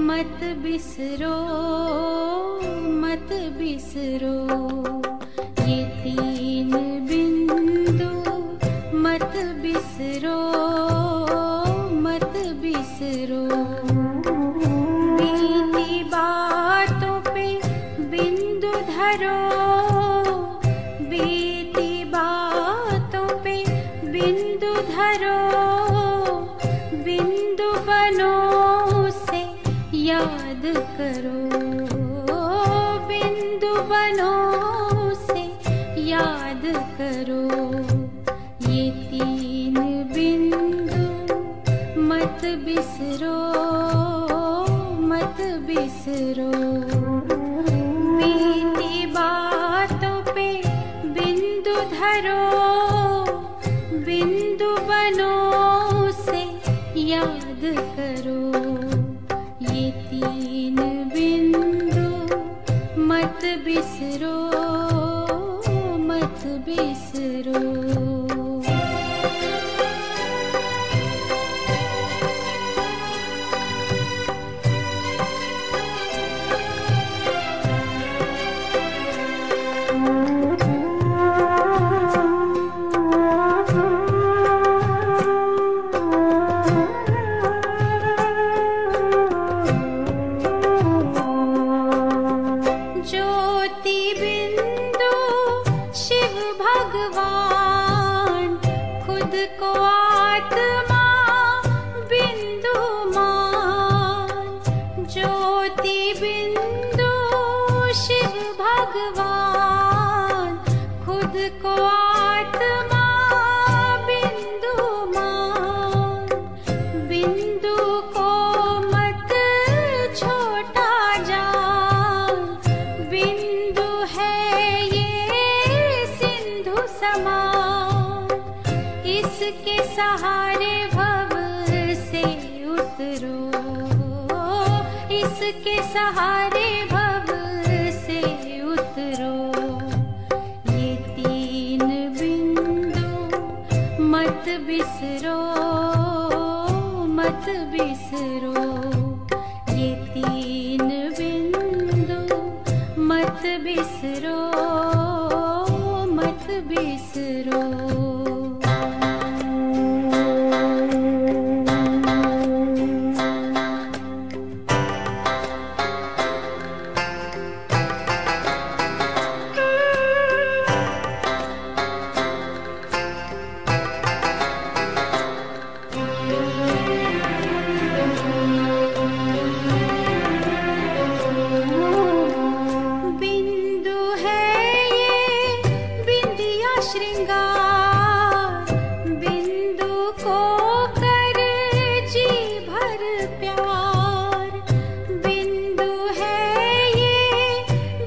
मत बिसरो मत बिसरो, ये तीन बिंदु मत बिसरो मत बिसरो। बीती बातों पे बिंदु धरो, बीती बातों पे बिंदु धरो, बिंदु बनो से याद करो, बिंदु बनो से याद करो। ये तीन बिंदु मत बिसरो मत बिसरो। बीती बातों पे बिंदु धरो, बिंदु बनो से याद करो। ये तीन बिंदु मत बिसरो मत बिसरो। ज्योति बिंदु शिव भगवान, खुद को आत्मा बिंदु मान। ज्योति बिंदु शिव भगवान, खुद को आत्मा बिंदु मान। बिंदु को मत छोटा जान, बिंदु है ये सिंधु समान। इसके सहारे भव से उतरो, इसके सहारे भव से उतरो। ये तीन बिंदु मत बिसरो मत बिसरो। ये तीन बिंदु मत बिसरो मत बिसरो। बिंदु है ये बिंदिया श्रृंगार, बिंदु को कर जी भर प्यार। बिंदु है ये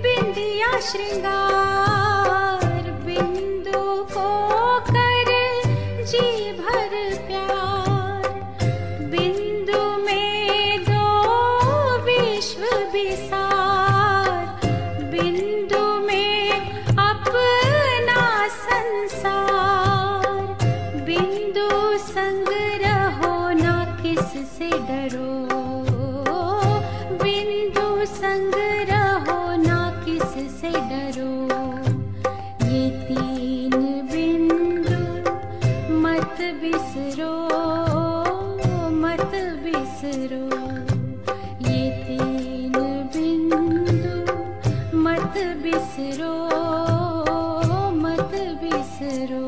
बिंदिया श्रृंगार, बिंदु को कर जी भर प्यार। बिंदु में दो विश्व विसार, बिंदु में अपना संसार। बिंदु संग रहो ना किससे डरो, बिंदु संग रहो ना किससे डरो। ये तीन बिंदु मत बिसरो मत बिसरो। ये तीन बिंदु मत बिसरो मत बिसरो।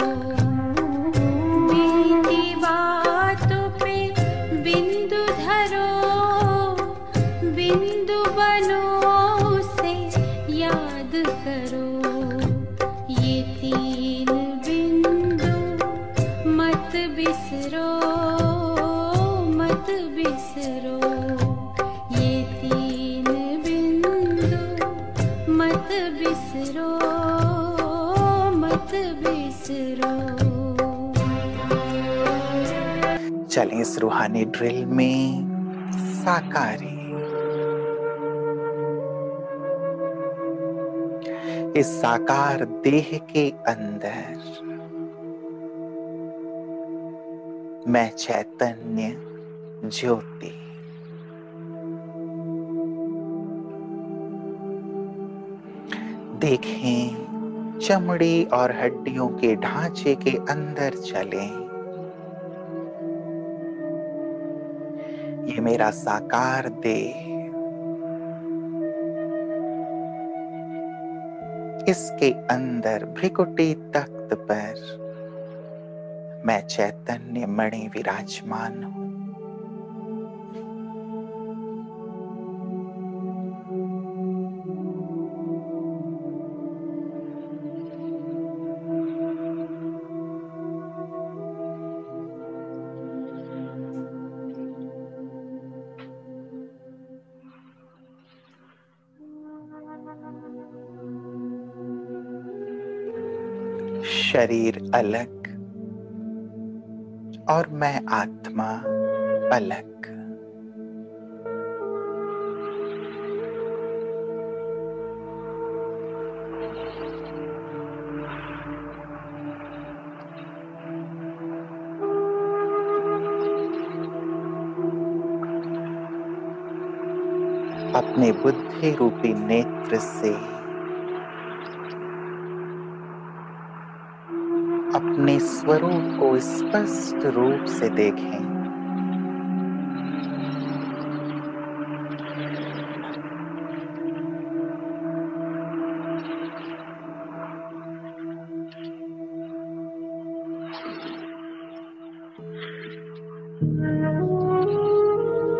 बीती बातों पे बिंदु धरो, बिंदु बनो बिसरो, मत बिसरो। चलें इस रूहानी ड्रिल में साकारी, इस साकार देह के अंदर मैं चैतन्य ज्योति, देखें चमड़ी और हड्डियों के ढांचे के अंदर चलें। ये मेरा साकार देह, इसके अंदर भ्रिकुटी तख्त पर मैं चैतन्य मणि विराजमान हूं। शरीर अलग और मैं आत्मा अलग। अपने बुद्धि रूपी नेत्र से अपने स्वरूप को स्पष्ट रूप से देखें।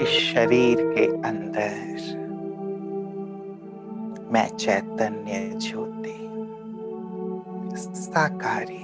इस शरीर के अंदर मैं चैतन्य ज्योति साकारी,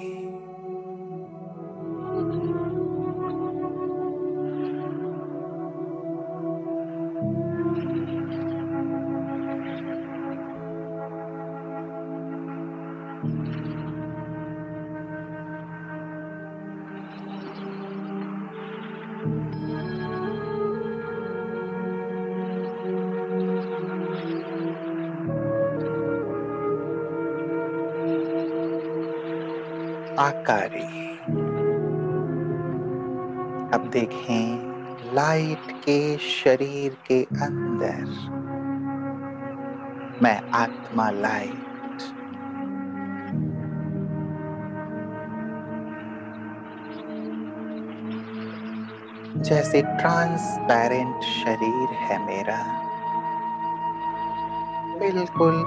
आकारी। अब देखें लाइट के शरीर के अंदर मैं आत्मा लाइट, जैसे ट्रांसपेरेंट शरीर है मेरा, बिल्कुल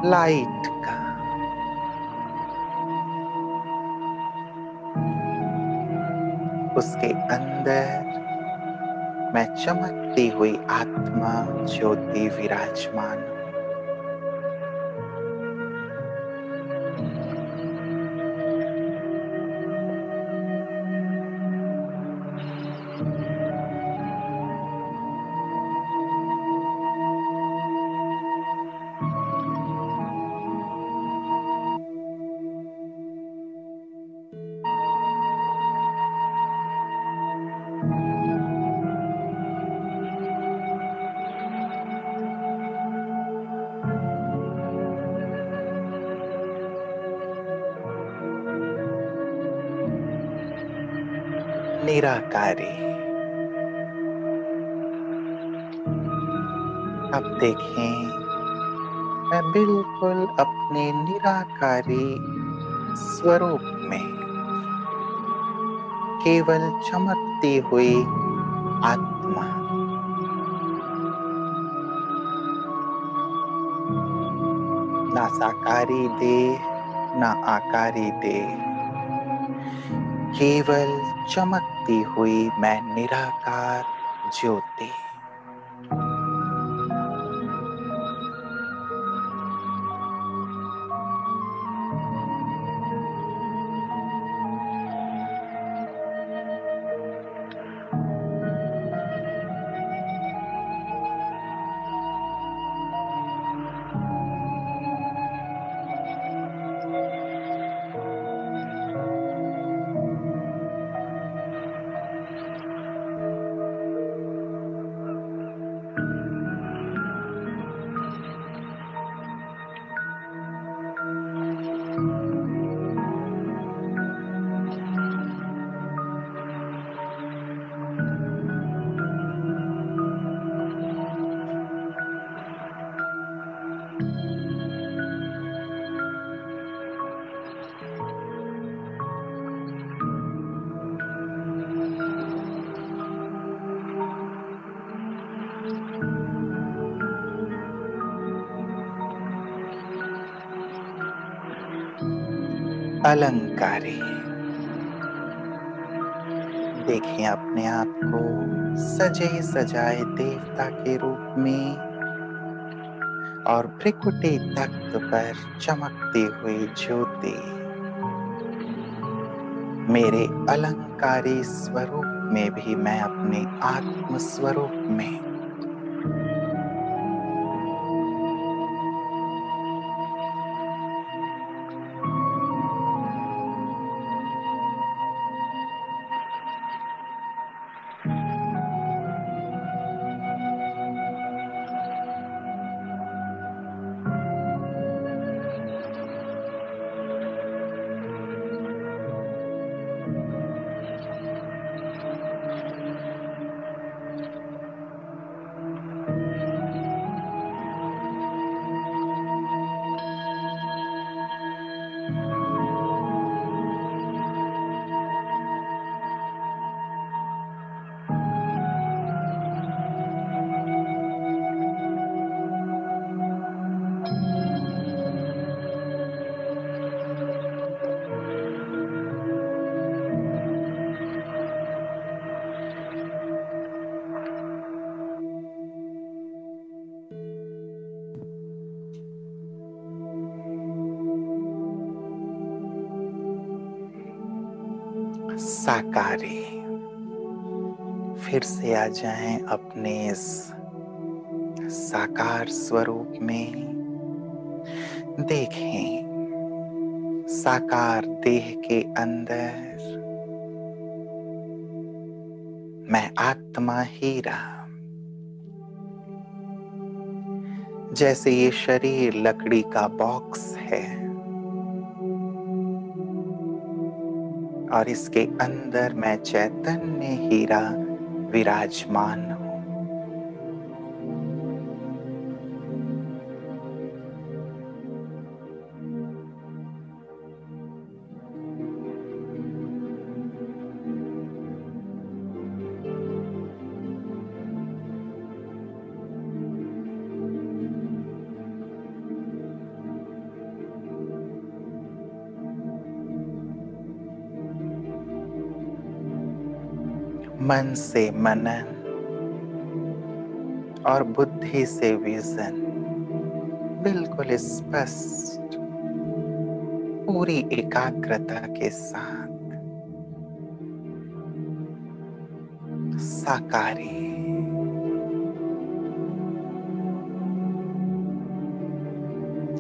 लाइट का। उसके अंदर मैं चमकती हुई आत्मा ज्योति विराजमान हूं। निराकारी। अब देखें मैं बिल्कुल अपने निराकारी स्वरूप में केवल चमकती हुई आत्मा, ना साकारी देह ना आकारी देह, केवल चमकती हुई मैं निराकार ज्योति। अलंकारी। देखें अपने आप को सजे सजाए देवता के रूप में और भ्रिकुटी तख्त पर चमकती हुई ज्योति मेरे अलंकारी स्वरूप में भी मैं अपने आत्म स्वरूप में साकारी। फिर से आ जाएं अपने इस साकार स्वरूप में। देखें साकार देह के अंदर मैं आत्मा हीरा। जैसे ये शरीर लकड़ी का बॉक्स है और इसके अंदर मैं चैतन्य हीरा विराजमान हूं। मन से मनन और बुद्धि से विजन बिल्कुल स्पष्ट पूरी एकाग्रता के साथ साकारी।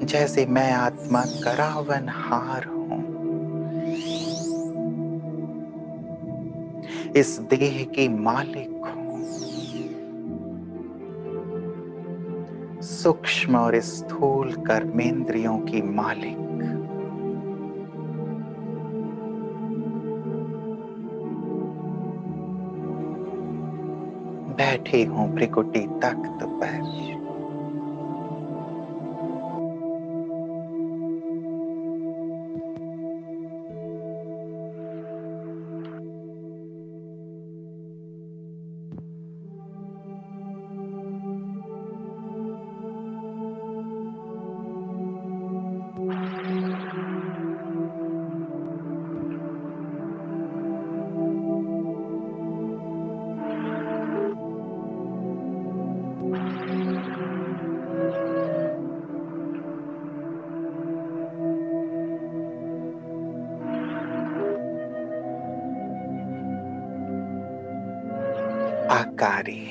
जैसे मैं आत्मा करावन हार हूं, इस देह की मालिक हूं, सूक्ष्म और स्थूल कर्मेंद्रियों की मालिक। बैठे हूं भ्रिकुटी तख्त पर। आकारी।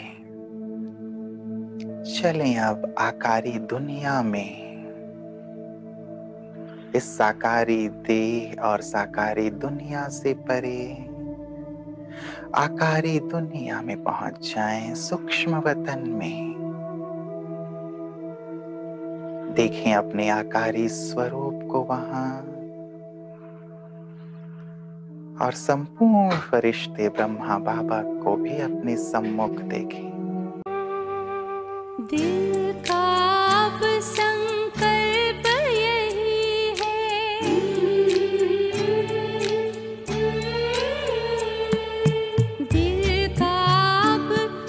चलें अब आकारी दुनिया में इस साकारी देह और साकारी दुनिया से परे आकारी दुनिया में पहुंच जाएं, सूक्ष्म वतन में। देखें अपने आकारी स्वरूप को वहां और संपूर्ण फरिश्ते ब्रह्मा बाबा को भी अपने सम्मुख देखें। दिल का अब संकल्प यही है, दिल का अब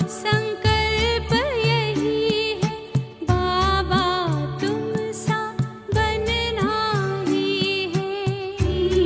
संकल्प यही है, बाबा तुम सा बनना ही है।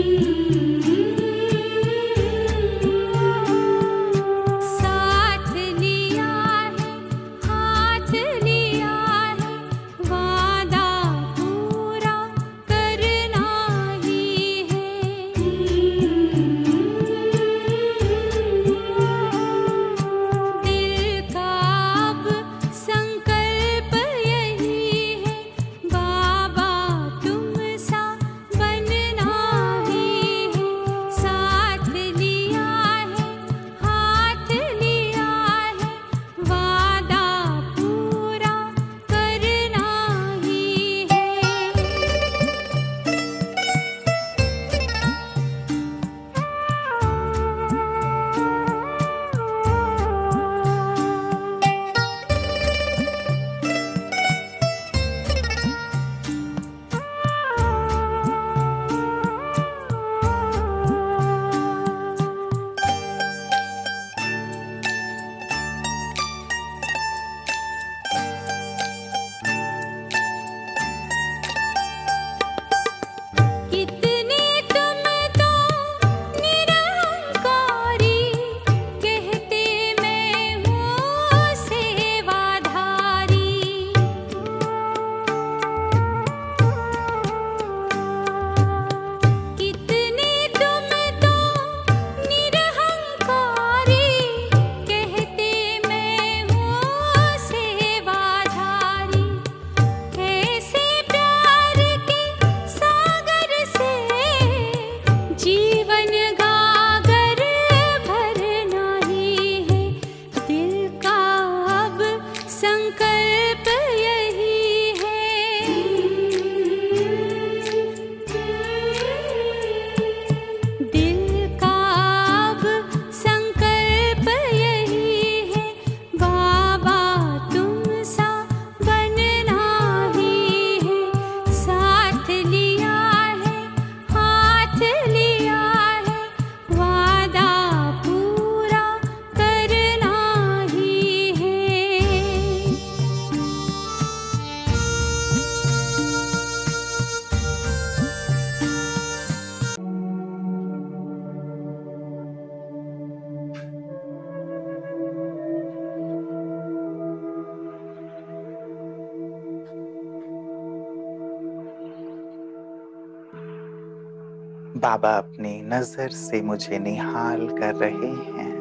बाबा अपनी नजर से मुझे निहाल कर रहे हैं।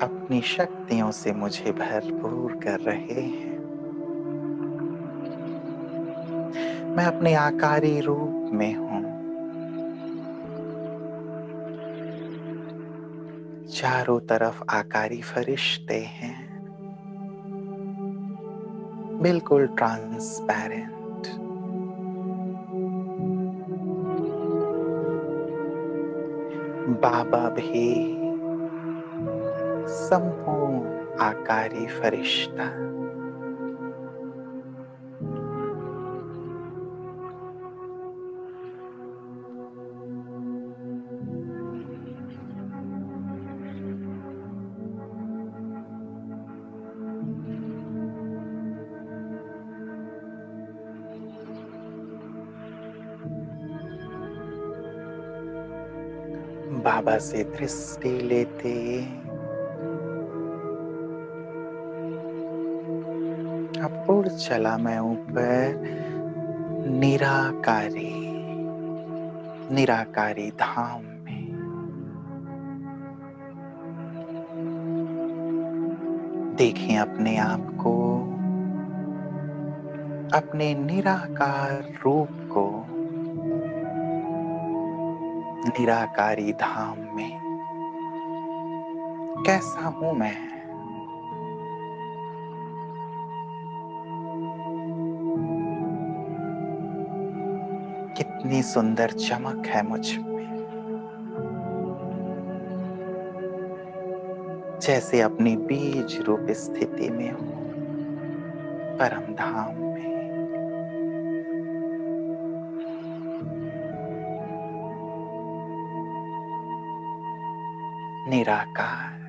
अपनी शक्तियों से मुझे भरपूर कर रहे हैं। मैं अपने आकारी रूप में हूं। चारों तरफ आकारी फरिश्ते हैं, बिल्कुल ट्रांसपेरेंट। बाबा भी संपूर्ण आकारी फरिश्ता। बाबा से दृष्टि लेते अब उड़ चला मैं ऊपर निराकारी निराकारी धाम में। देखें अपने आप को, अपने निराकार रूप को निराकारी धाम में। कैसा हूं मैं? कितनी सुंदर चमक है मुझ में, जैसे अपनी बीज रूप स्थिति में हूं, परम धाम में। निराकार।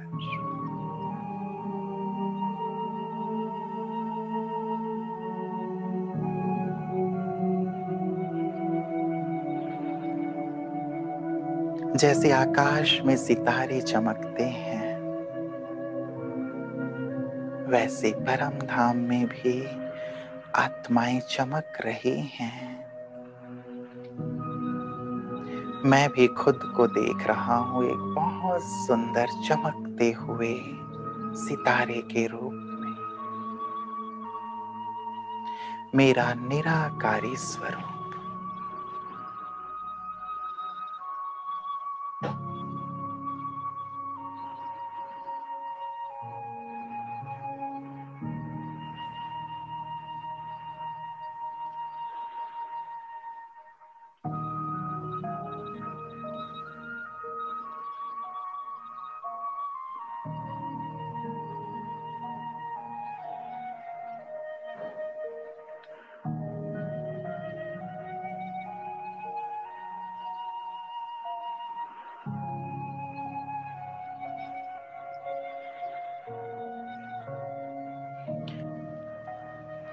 जैसे आकाश में सितारे चमकते हैं, वैसे परम धाम में भी आत्माएं चमक रही हैं। मैं भी खुद को देख रहा हूं एक बहुत सुंदर चमकते हुए सितारे के रूप में। मेरा निराकारी स्वरूप।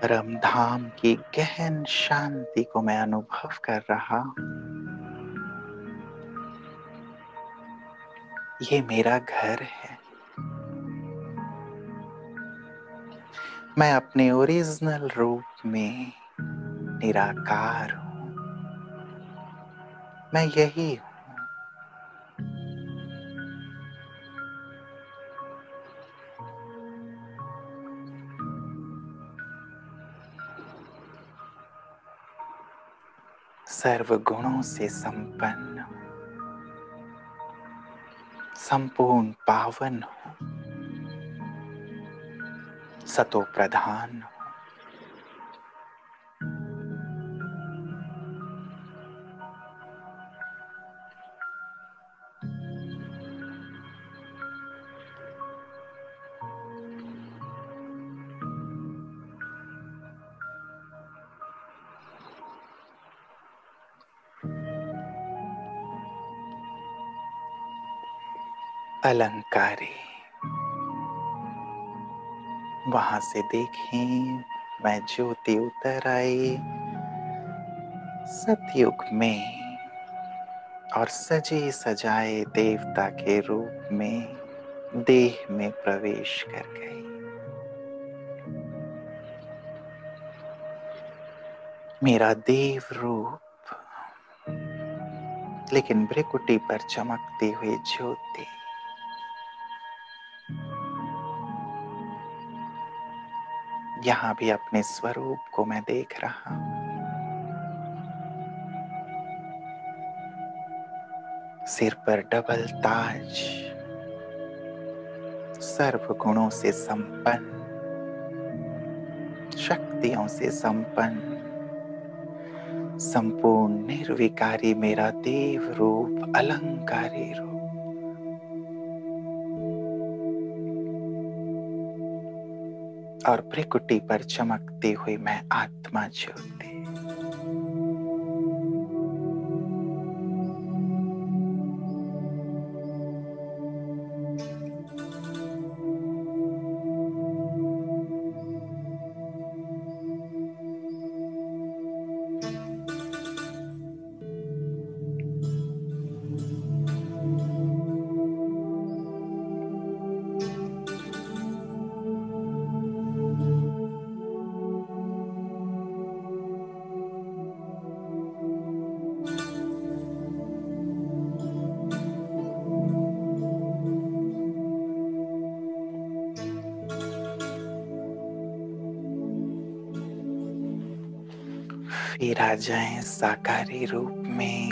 परम धाम की गहन शांति को मैं अनुभव कर रहा हूं। ये मेरा घर है। मैं अपने ओरिजिनल रूप में निराकार हूं। मैं यही हूं। सर्व गुणों से संपन्न, संपूर्ण पावन हूं, सतो प्रधान हूं। अलंकारी। वहां से देखें, मैं ज्योति उतर आई सतयुग में और सजे सजाए देवता के रूप में देह में प्रवेश कर गई। मेरा देव रूप, लेकिन भ्रिकुटी पर चमकती हुई ज्योति। यहां भी अपने स्वरूप को मैं देख रहा हूं। सिर पर डबल ताज, सर्व गुणों से संपन्न, शक्तियों से संपन्न, संपूर्ण निर्विकारी मेरा देव रूप, अलंकारी रूप। और भ्रिकुटी पर चमकती हुई मैं आत्मा ज्योति। फिर आ जाएं साकारी रूप में,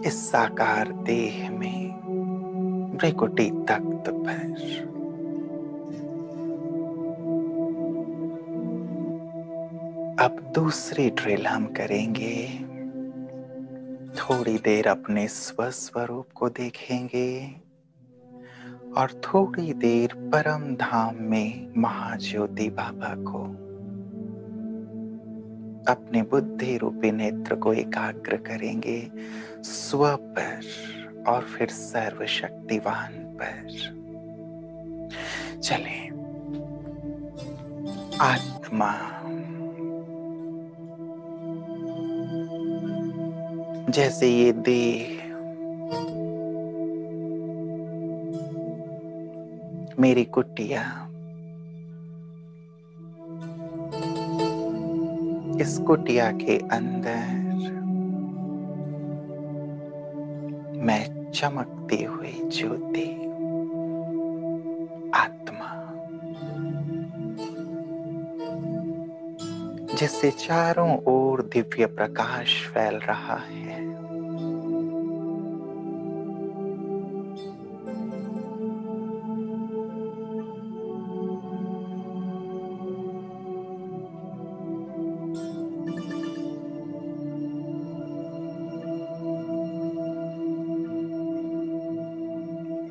इस साकार देह में, भ्रिकुटी तख्त पर। अब दूसरी ड्रिल हम करेंगे। थोड़ी देर अपने स्वस्वरूप को देखेंगे और थोड़ी देर परम धाम में महाज्योति बाबा को, अपने बुद्धि रूपी नेत्र को एकाग्र करेंगे स्व पर और फिर सर्वशक्तिवान पर। चलें। आत्मा, जैसे ये देह मेरी कुटिया, इस कुटिया के अंदर मैं चमकती हुई ज्योति, आत्मा, जिससे चारों ओर दिव्य प्रकाश फैल रहा है।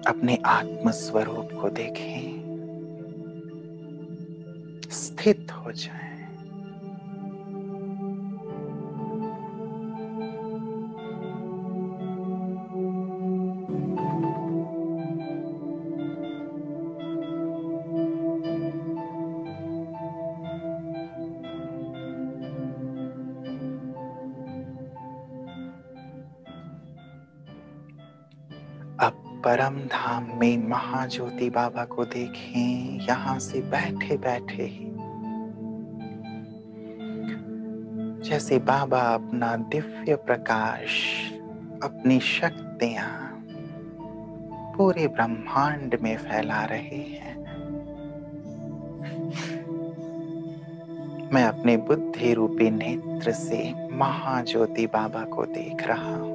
अपने आत्म स्वरूप को देखें, स्थित हो जाएं। अब परम धाम में महाज्योति बाबा को देखें, यहां से बैठे बैठे ही जैसे बाबा अपना दिव्य प्रकाश, अपनी शक्तियां पूरे ब्रह्मांड में फैला रहे हैं। मैं अपने बुद्धि रूपी नेत्र से महाज्योति बाबा को देख रहा हूं।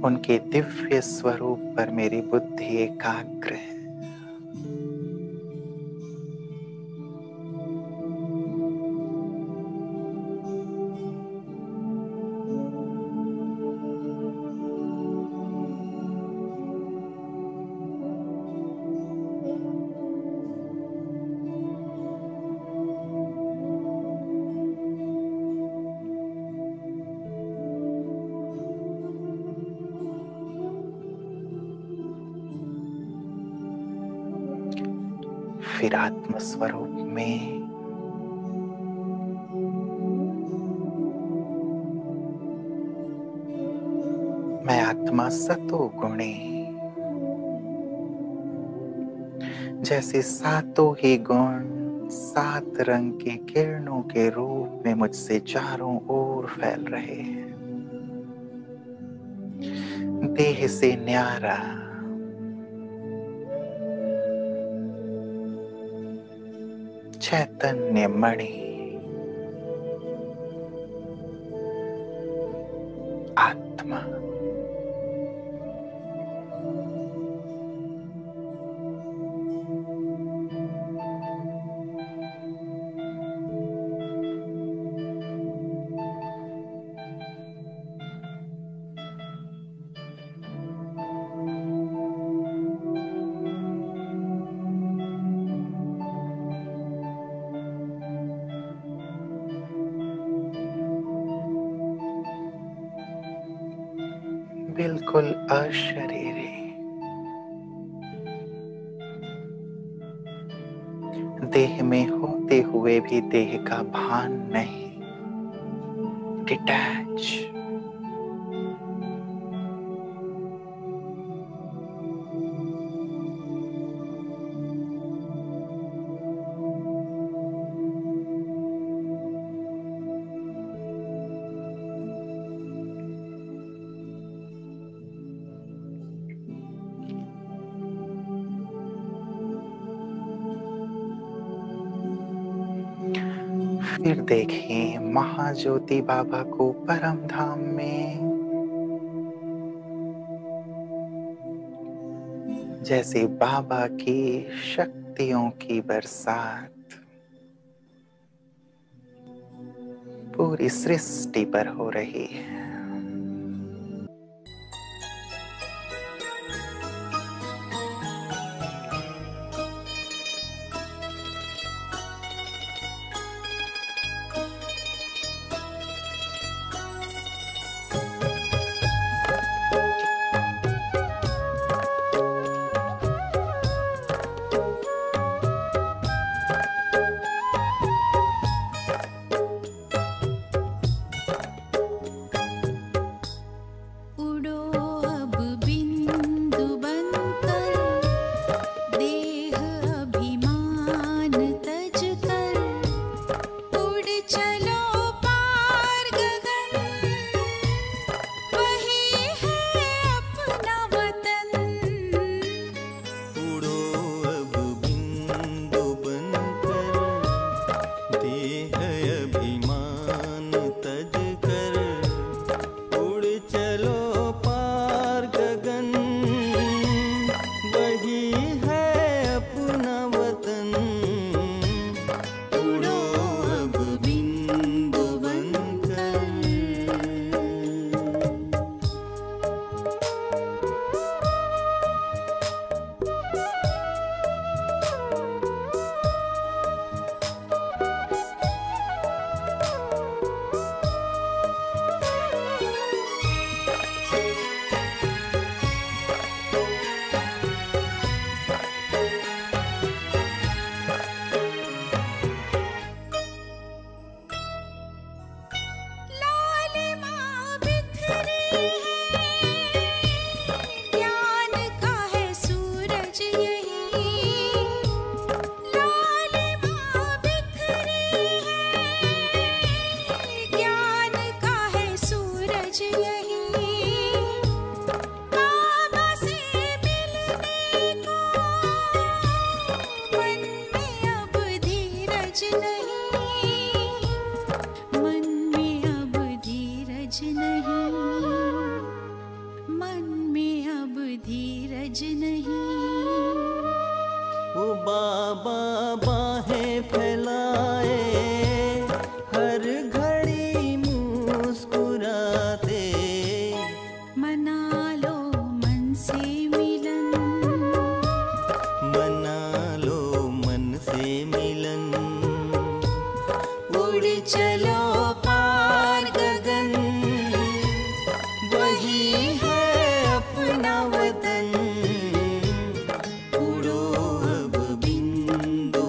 उनके दिव्य स्वरूप पर मेरी बुद्धि एकाग्र है। फिर आत्म स्वरूप में मैं आत्मा सतो गुणे, जैसे सातों ही गुण 7 रंग के किरणों के रूप में मुझसे चारों ओर फैल रहे हैं। देह से न्यारा चैतन्य मणि आत्मा बिल्कुल अशरीरी, देह में होते हुए भी देह का भान नहीं, डिटैच, फिर देखें महाज्योति बाबा को परम धाम में, जैसे बाबा की शक्तियों की बरसात पूरी सृष्टि पर हो रही है। बाबा बाहें फैलाए, हर घड़ी मुस्कुराते, मना लो मन से मिलन, मना लो मन से मिलन, उड़ चलो पार गगन, वही है अपना वतन। उड़ो अब बिंदु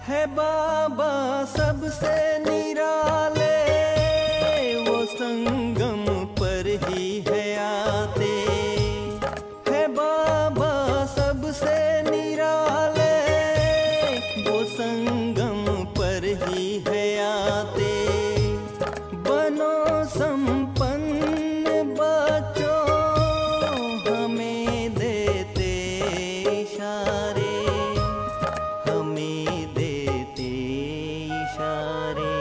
है बाबा सबसे निराले, वो संगम पर ही है आते। है बाबा सबसे निराले, वो संगम पर ही है आते। बनो संपन्न बच्चों, हमें देते इशारे, हमें देते इशारे।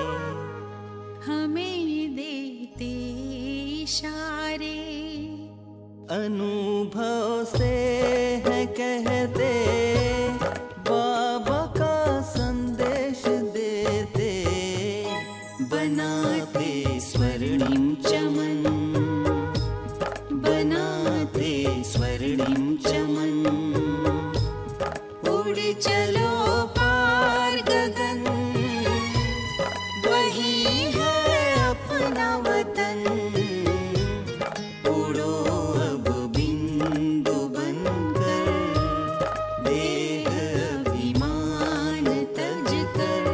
हमें देते इशारे। अनुभव से है कहते, बाबा का संदेश देते। बनाते स्वर्णिम चमन, बनाते स्वर्णिम चमन। उड़ चलो पार गगन, वही है अपना वतन। उड़ो अब बिंदु बनकर, देह अभिमान तज कर।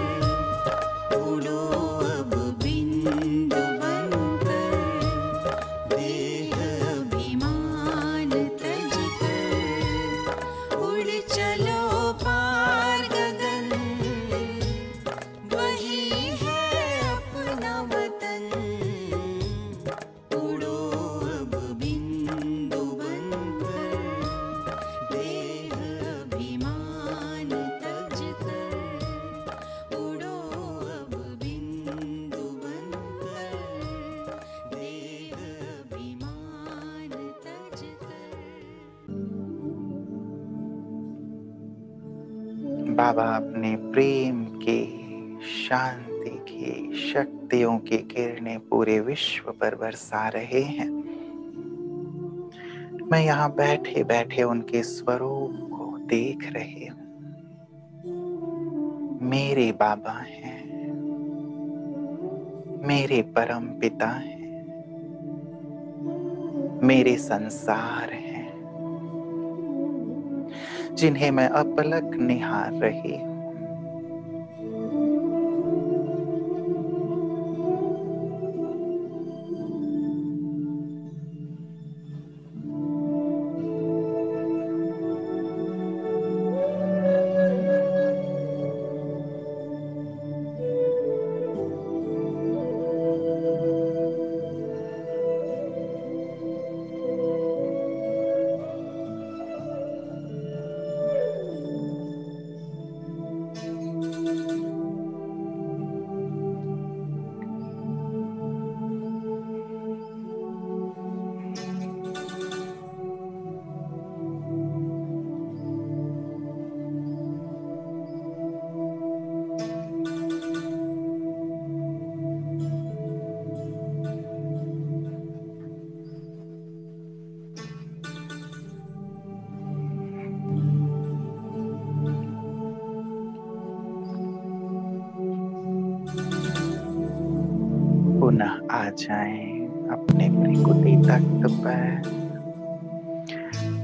उड़ो अब बिंदु बनकर, देह अभिमान तज कर। उड़ चलो पार गगन, वही है अपना वतन। उड़ो अब बिंदु बनकर, देह अभिमान तज कर। उड़ो अब बिंदु बनकर, देह अभिमान तज कर। बाबा अपने प्रेम के, शांति की, शक्तियों की किरणें पूरे विश्व पर बरसा रहे हैं। मैं यहाँ बैठे बैठे उनके स्वरूप को देख रही हूँ। मेरे बाबा हैं, मेरे परम पिता हैं, मेरे संसार हैं, जिन्हें मैं अपलक निहार रही हूँ। पुनः आ जाएं अपने प्रकृति तख्त पर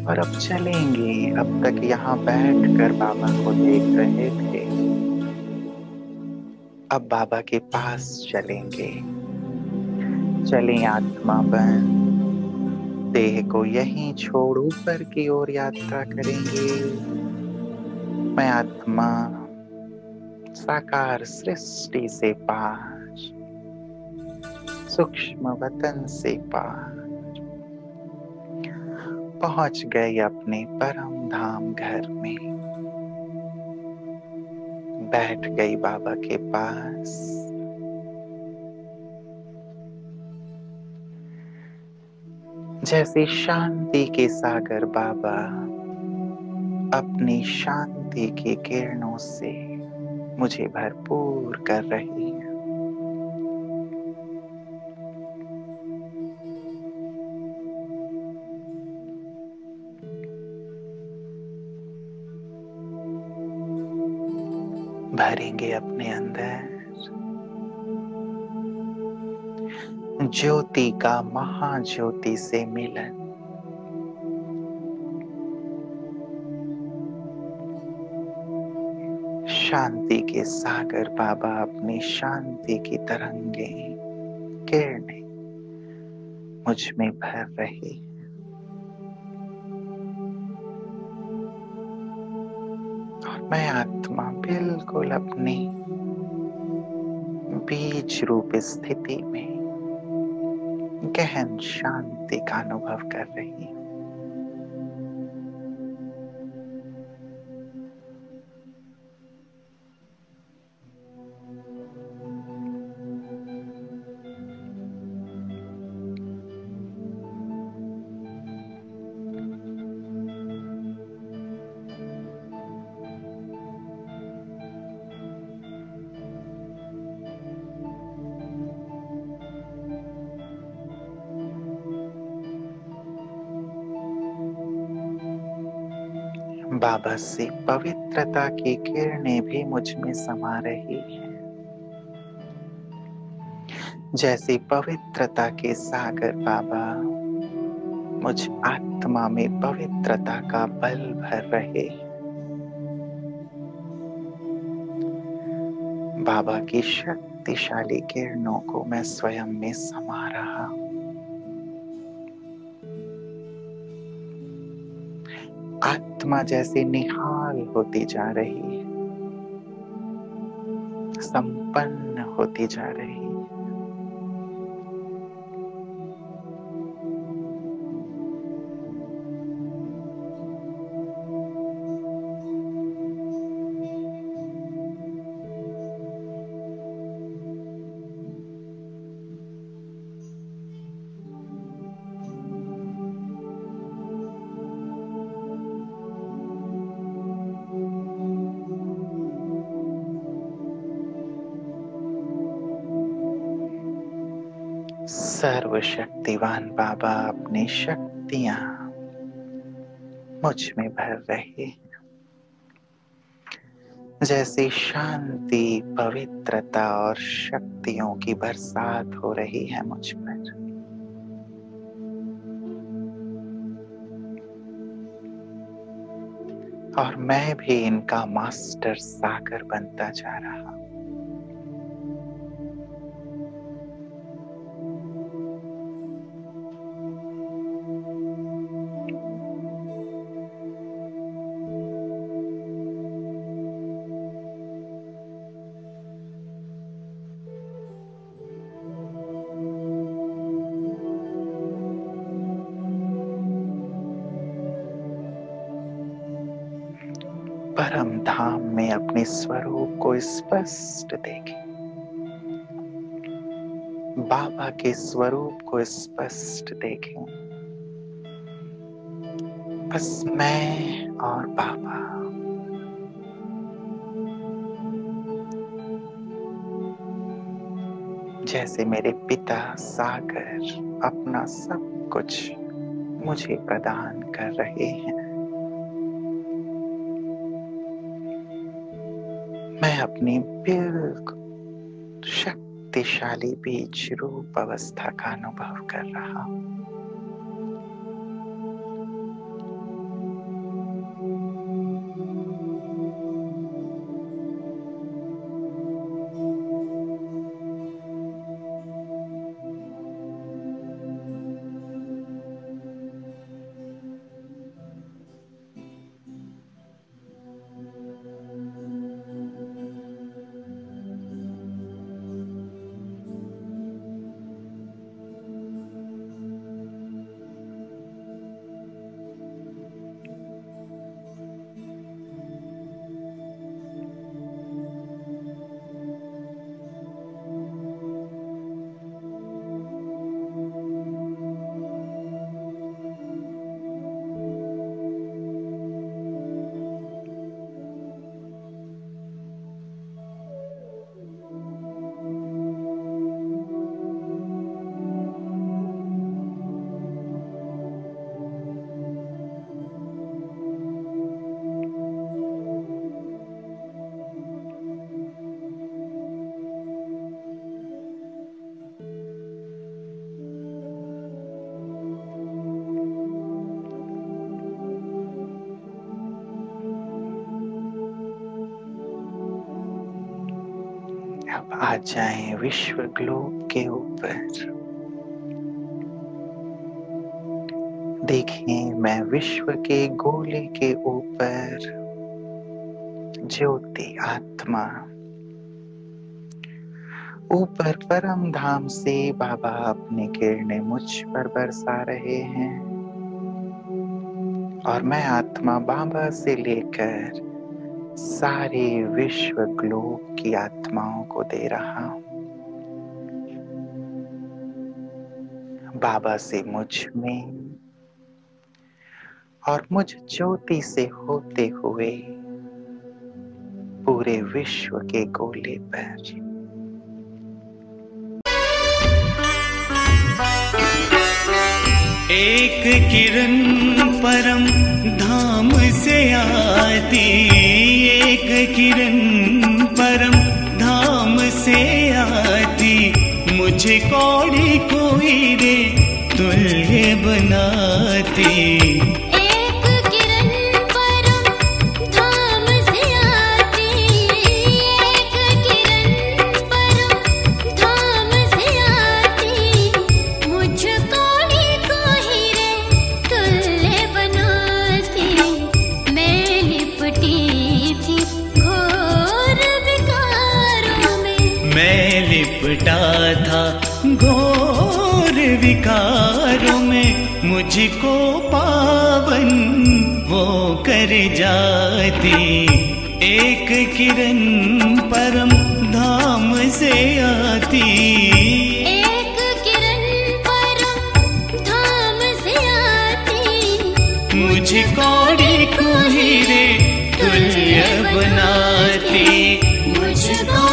और अब चलेंगे। अब तक यहाँ बैठकर बाबा को देख रहे थे, अब बाबा के पास चलेंगे। चलें आत्मा बन, देह को यहीं छोड़ ऊपर की ओर यात्रा करेंगे। मैं आत्मा साकार सृष्टि से पार, सूक्ष्म वतन से पार पहुंच गए अपने परम धाम घर में। बैठ गई बाबा के पास। जैसे शांति के सागर बाबा अपनी शांति की किरणों से मुझे भरपूर कर रही है। भरेंगे अपने अंदर ज्योति का महाज्योति से मिलन। शांति के सागर बाबा अपनी शांति की तरंगे किरणें मुझ में भर रही है। और मैं आत्मा बिल्कुल अपनी बीज रूप स्थिति में गहन शांति का अनुभव कर रही हूं। बाबा से पवित्रता की किरणें भी मुझ में समा रही है। जैसे पवित्रता के सागर बाबा मुझ आत्मा में पवित्रता का बल भर रहे। बाबा की शक्तिशाली किरणों को मैं स्वयं में समा रहा हूं। आत्मा जैसे निहाल होती जा रही है, संपन्न होती जा रही है। सर्वशक्तिवान बाबा अपनी शक्तियां मुझ में भर रहे हैं। जैसे शांति, पवित्रता और शक्तियों की बरसात हो रही है मुझ पर। और मैं भी इनका मास्टर सागर बनता जा रहा हूं। परम धाम में अपने स्वरूप को स्पष्ट देखें। बाबा के स्वरूप को स्पष्ट देखें। बस मैं और बाबा। जैसे मेरे पिता सागर अपना सब कुछ मुझे प्रदान कर रहे हैं। मैं अपनी बिल्कुल शक्तिशाली बीज रूप अवस्था का अनुभव कर रहा हूं। अब आ जाएं विश्व ग्लोब के ऊपर। देखें मैं विश्व के गोले के ऊपर ज्योति आत्मा, ऊपर परम धाम से बाबा अपने किरणें मुझ पर बरसा रहे हैं और मैं आत्मा बाबा से लेकर सारे विश्व ग्लोब की आत्माओं को दे रहा हूं। बाबा से मुझ में और मुझ ज्योति से होते हुए पूरे विश्व के गोले पर। एक किरण परम धाम से आती, एक किरण परम धाम से आती, मुझे कौड़ी कोई रे तुल्य बनाती। लिपटा था घोर विकारों में, मुझको पावन वो कर जाती। एक किरण परम धाम से आती, एक किरण परम धाम से आती, मुझे कौड़ी को हीरे तुल्य बनाती। मुझको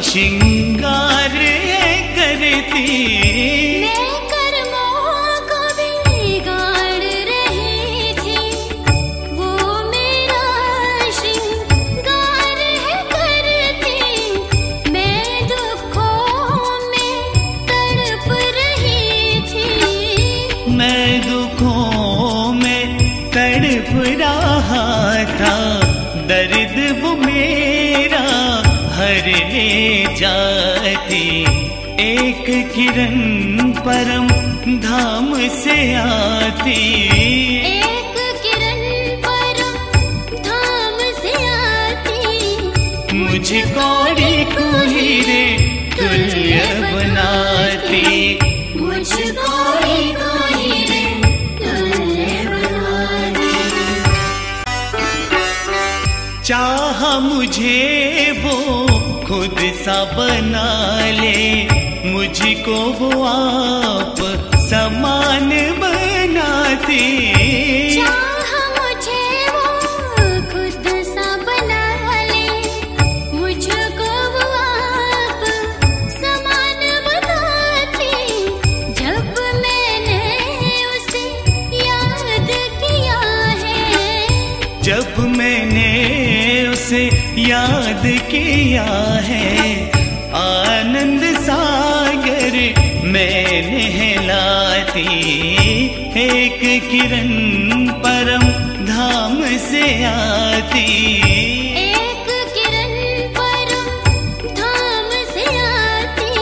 श्रृंगार करती, मैं कर्मों को बिगाड़ रही थी, वो मेरा श्रृंगार करती। मैं दुखों में तड़प रही थी, मैं दुखों में तड़प रहा था, दर्द वो मेरा हर ले जाती। एक किरण परम धाम से आती, एक किरण परम धाम से आती, मुझे कौड़ी को हीरे तुल्य बनाती। मुझे कौड़ी को हीरे तुल्य बनाती। चाहा मुझे वो खुद सा बना ले, मुझको वो आप समान बनाती। चाहा मुझे वो खुद सा बना ले, मुझको वो आप समान बनाती। जब मैंने उसे याद किया है, जब मैंने उसे याद किया है, आनंद सागर मैं नहलाती। एक किरण परम धाम से आती, एक किरण परम धाम से आती,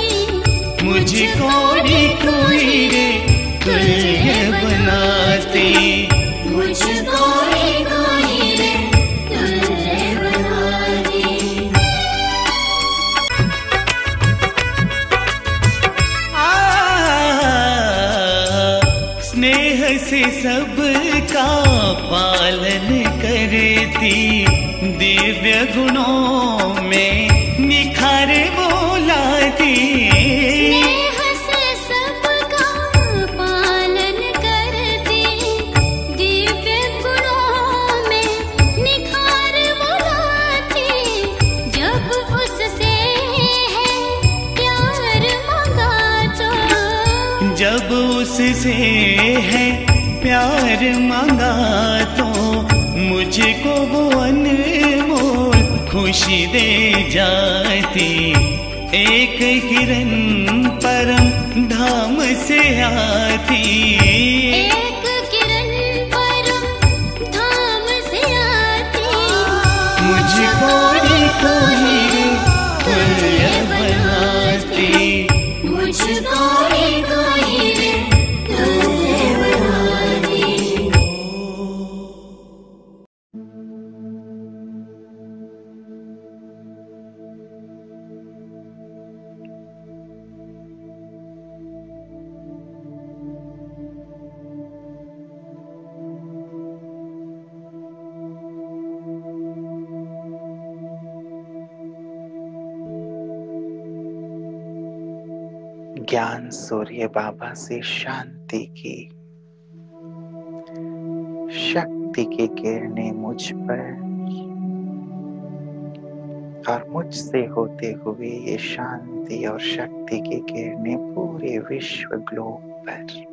मुझे कौड़ी को हीरे तुल्य बनाती। मुझे कौड़ी को हीरे तुल्य बनाती। स्नेह से सबका पालन करती, दिव्य गुणों में निखार वो लाती। स्नेह से सबका पालन करती, दिव्य गुणों में निखार उससे है प्यार मांगा तो मुझको वो अनमोल खुशी दे जाती। एक किरण परम धाम से आती। एक किरण परम धाम से आती। मुझको कोई तुल्य बनाती। मुझको कोई तुल्य बनाती। ज्ञान सूर्य बाबा से शांति की शक्ति की किरणें मुझ पर और मुझसे होते हुए ये शांति और शक्ति की किरणें पूरे विश्व ग्लोब पर।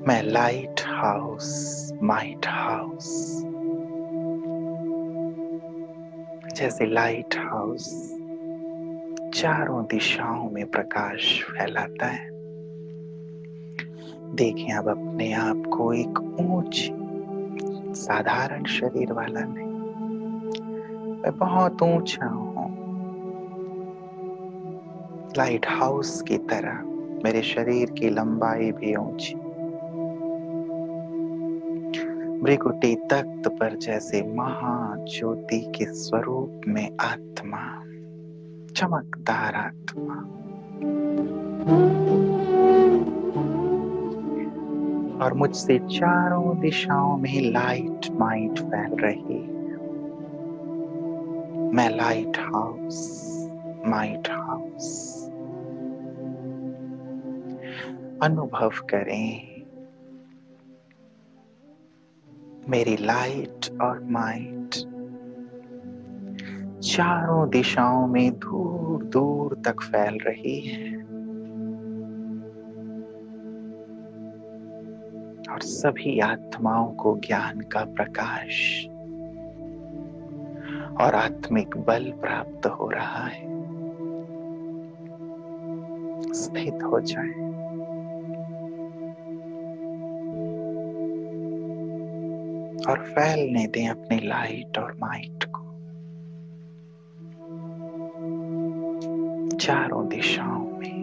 मैं लाइट हाउस माइट हाउस, जैसे लाइट हाउस चारों दिशाओं में प्रकाश फैलाता है। देखें अब अपने आप को एक ऊंच साधारण शरीर वाला नहीं, मैं बहुत ऊंचा हूं। लाइट हाउस की तरह मेरे शरीर की लंबाई भी ऊंची। भृकुटी तख्त पर जैसे महाज्योति के स्वरूप में आत्मा, चमकदार आत्मा। और मुझसे चारों दिशाओं में लाइट माइट फैल रही है। मैं लाइट हाउस माइट हाउस। अनुभव करें मेरी लाइट और माइट चारों दिशाओं में दूर दूर तक फैल रही है और सभी आत्माओं को ज्ञान का प्रकाश और आत्मिक बल प्राप्त हो रहा है। स्थित हो जाए और फैलने दें अपनी लाइट और माइट को चारों दिशाओं में।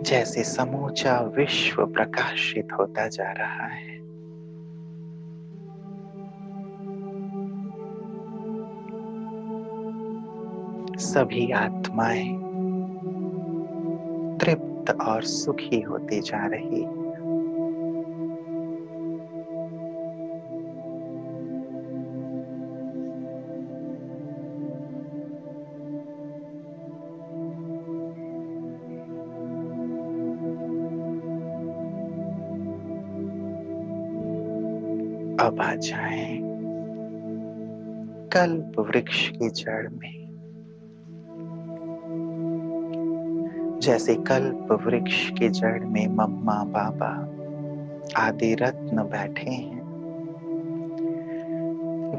जैसे समूचा विश्व प्रकाशित होता जा रहा है। सभी आत्माएं तृप्त और सुखी होती जा रही। अब आ जाएं कल्प वृक्ष की जड़ में। जैसे कल्प वृक्ष की जड़ में मम्मा बाबा आदि रत्न बैठे हैं,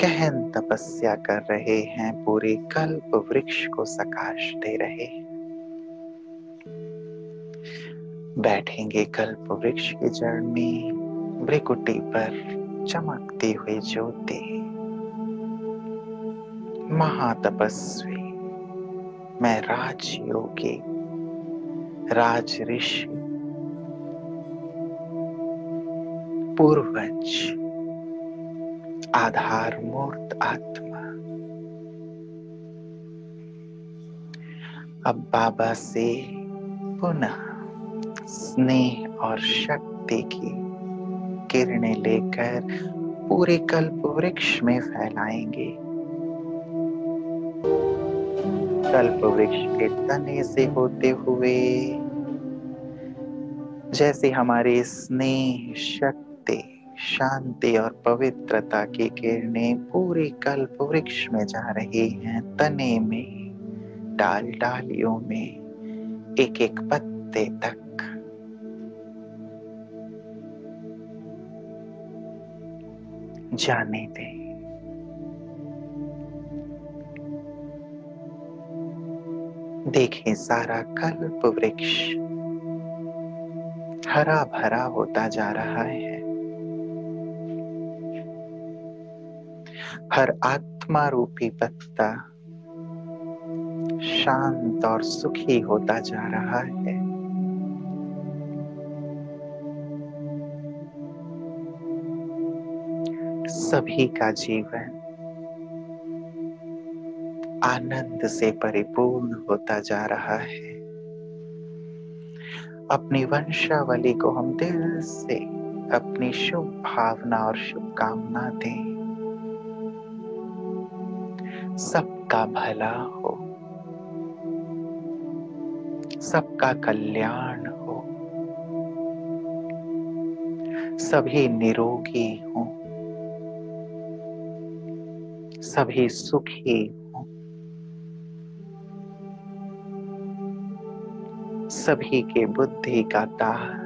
गहन तपस्या कर रहे हैं, पूरे कल्प वृक्ष को प्रकाश दे रहे हैं। बैठेंगे कल्प वृक्ष की जड़ में, भृकुटी पर चमकती हुई ज्योति। महातपस्वी, मैं राजयोगी, राज ऋषि, पूर्वज, आधार मूर्त आत्मा। अब बाबा से पुनः स्नेह और शक्ति की किरणें लेकर पूरे कल्प वृक्ष में फैलाएंगे। कल्प वृक्ष के तने से होते हुए जैसे हमारे स्नेह, शक्ति, शांति और पवित्रता की किरणें पूरे कल्प वृक्ष में जा रही हैं। तने में, डाल डालियों में, एक एक पत्ते तक। जाने दें। देखें सारा कल्प वृक्ष हरा भरा होता जा रहा है। हर आत्मा रूपी पत्ता शांत और सुखी होता जा रहा है। सभी का जीवन आनंद से परिपूर्ण होता जा रहा है। अपनी वंशावली को हम दिल से अपनी शुभ भावना और शुभकामना दें। सबका भला हो, सबका कल्याण हो, सभी निरोगी हों, सभी सुखी हों, सभी के बुद्धि का तार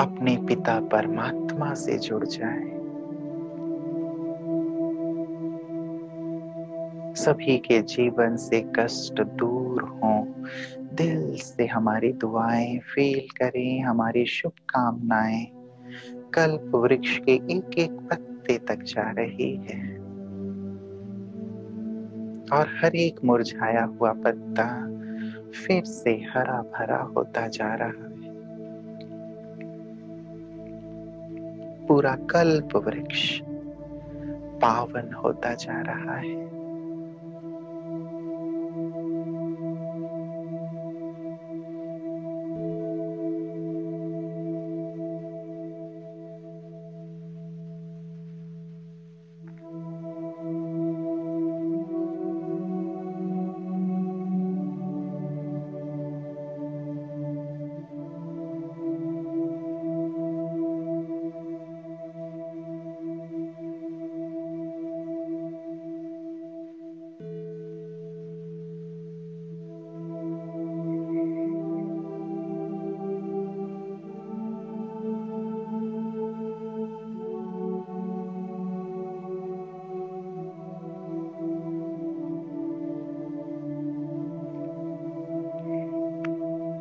अपने पिता परमात्मा से जुड़ जाए। सभी के जीवन से कष्ट दूर हों। दिल से हमारी दुआएं फील करें, हमारी शुभकामनाएं कल्प वृक्ष के एक एक पत्ते तक जा रही है और हर एक मुरझाया हुआ पत्ता फिर से हरा भरा होता जा रहा है। पूरा कल्प वृक्ष पावन होता जा रहा है।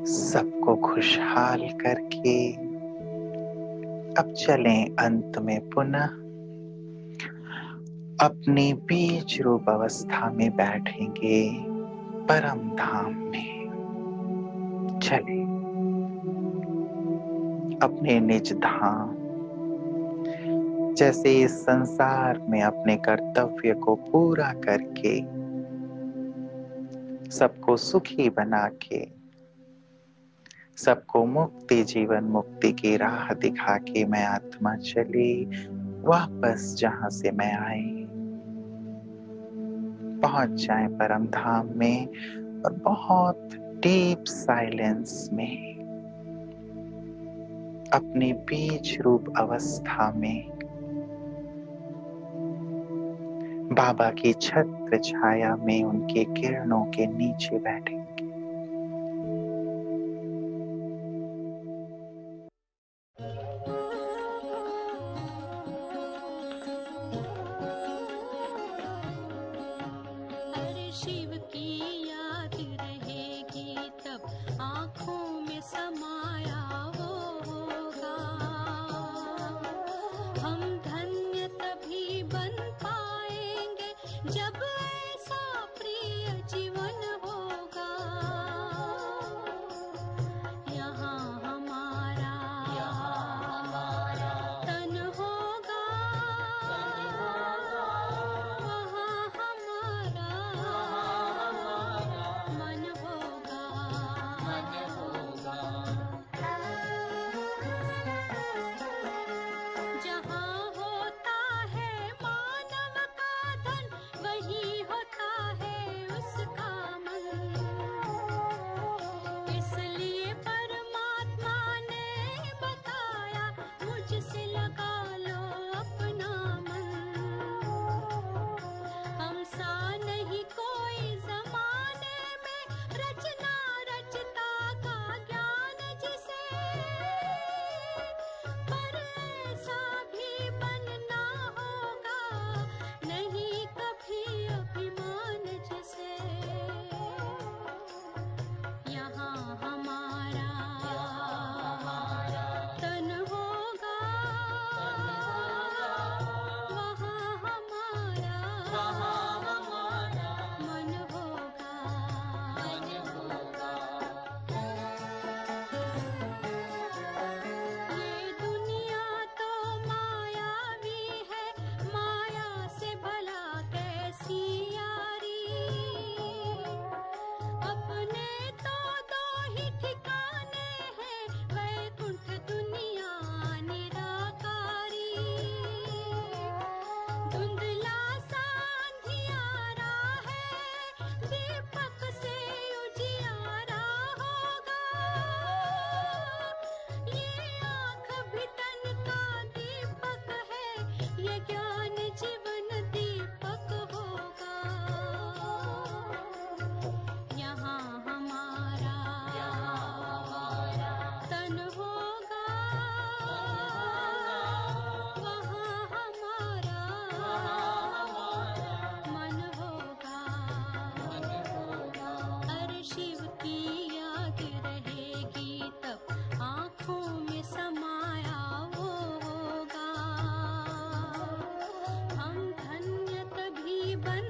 सबको खुशहाल करके अब चलें अंत में पुनः अपनी बीज रूप अवस्था में बैठेंगे परम धाम में। चले अपने निज धाम। जैसे इस संसार में अपने कर्तव्य को पूरा करके सबको सुखी बना के सबको मुक्ति जीवन मुक्ति की राह दिखा के मैं आत्मा चली वापस जहां से मैं आई, पहुंच जाए परम धाम में और बहुत डीप साइलेंस में अपनी बीज रूप अवस्था में बाबा की छत्र छाया में उनके किरणों के नीचे बैठेंगे। अरे शिव की याद रहेगी तब आँखों में समाया वो होगा। हम धन्य तभी बन पाएंगे जब ऐसा प्रिय जीवन होगा। यहाँ हमारा तन होगा, वहाँ हमारा मन होगा। जहाँ होता है मानव का धन, वही होता है उसका मन। इसलिए परमात्मा ने बताया, मुझसे लगा लो अपना मन। हम सा नहीं कोई जमाने में, रचना रचता का ज्ञान जिसे, पर ऐसा भी बनना होगा नहीं कभी अभिमान जिसे। यहाँ हमारा तन होगा, वहाँ हमारा मन होगा। ये दुनिया तो मायावी है, माया से भला कैसी यारी। अपने तो दो ही ठिकाने हैं, वैकुंठ दुनिया निराकारी। धुंधला सा अंधियारा है, दीपक से उजियारा होगा। ये आँख भी तन का दीपक है, ये ज्ञान जीवन दीपक होगा। यहाँ हमारा तन होगा, वहाँ हमारा मन होगा। अरे शिव की याद रहेगी तब आँखों में समाया वो होगा। हम धन्य तभी बन